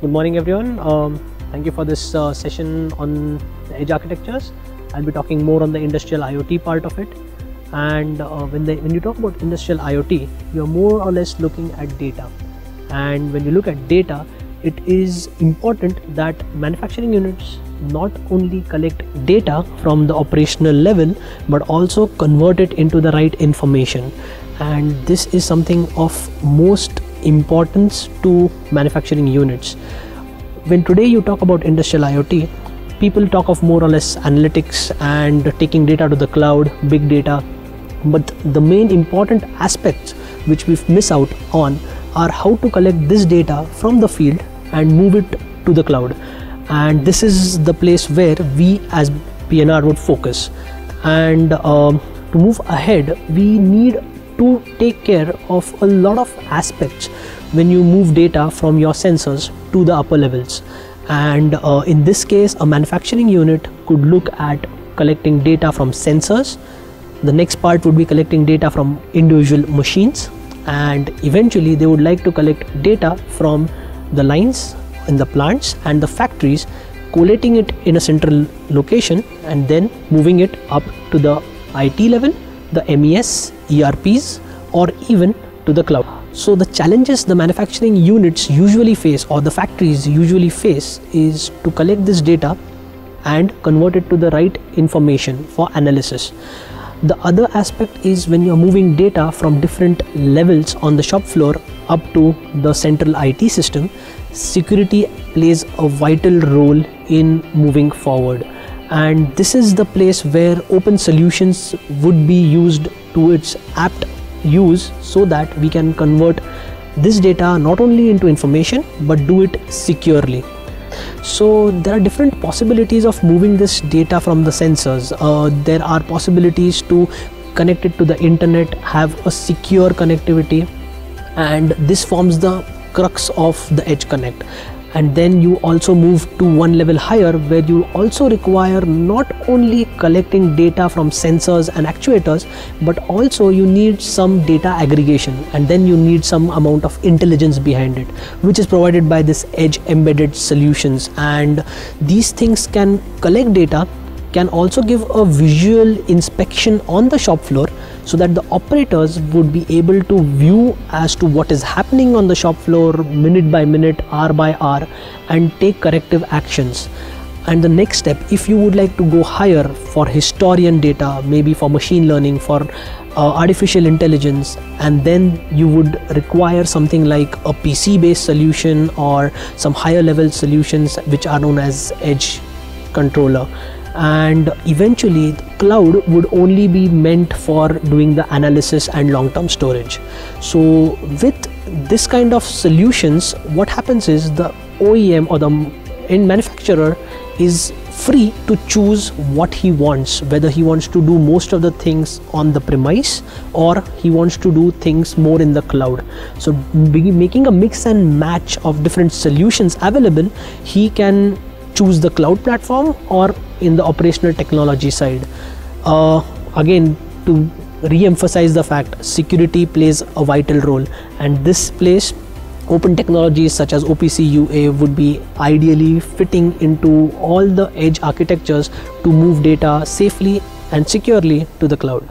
Good morning everyone. Thank you for this session on the edge architectures. I'll be talking more on the industrial IoT part of it. And when you talk about industrial IoT, you're more or less looking at data. And when you look at data, it is important that manufacturing units not only collect data from the operational level, but also convert it into the right information. And this is something of most importance to manufacturing units. When today you talk about industrial IoT, people talk of more or less analytics and taking data to the cloud, big data, but the main important aspects which we miss out on are how to collect this data from the field and move it to the cloud. And this is the place where we as B&R would focus. And to move ahead, we need to take care of a lot of aspects when you move data from your sensors to the upper levels. And in this case, a manufacturing unit could look at collecting data from sensors. The next part would be collecting data from individual machines, and eventually they would like to collect data from the lines in the plants and the factories, collating it in a central location and then moving it up to the IT level, the MES, ERPs, or even to the cloud. So the challenges the manufacturing units usually face, or the factories usually face, is to collect this data and convert it to the right information for analysis. The other aspect is when you're moving data from different levels on the shop floor up to the central IT system, security plays a vital role in moving forward. And this is the place where open solutions would be used to its apt use, so that we can convert this data not only into information but do it securely. So there are different possibilities of moving this data from the sensors. There are possibilities to connect it to the internet, have a secure connectivity, and this forms the crux of the edge connect. And then you also move to one level higher, where you also require not only collecting data from sensors and actuators, but also you need some data aggregation, and then you need some amount of intelligence behind it, which is provided by this edge embedded solutions. And these things can collect data, can also give a visual inspection on the shop floor, so that the operators would be able to view as to what is happening on the shop floor minute by minute, hour by hour, and take corrective actions. And the next step, if you would like to go higher for historian data, maybe for machine learning, for artificial intelligence, and then you would require something like a PC based solution or some higher level solutions which are known as edge controller. And eventually cloud would only be meant for doing the analysis and long-term storage. So with this kind of solutions, what happens is the OEM or the end manufacturer is free to choose what he wants, whether he wants to do most of the things on the premise or he wants to do things more in the cloud. So making a mix and match of different solutions available, he can choose the cloud platform or in the operational technology side. Again, to re-emphasize the fact, security plays a vital role, and this place open technologies such as OPC UA would be ideally fitting into all the edge architectures to move data safely and securely to the cloud.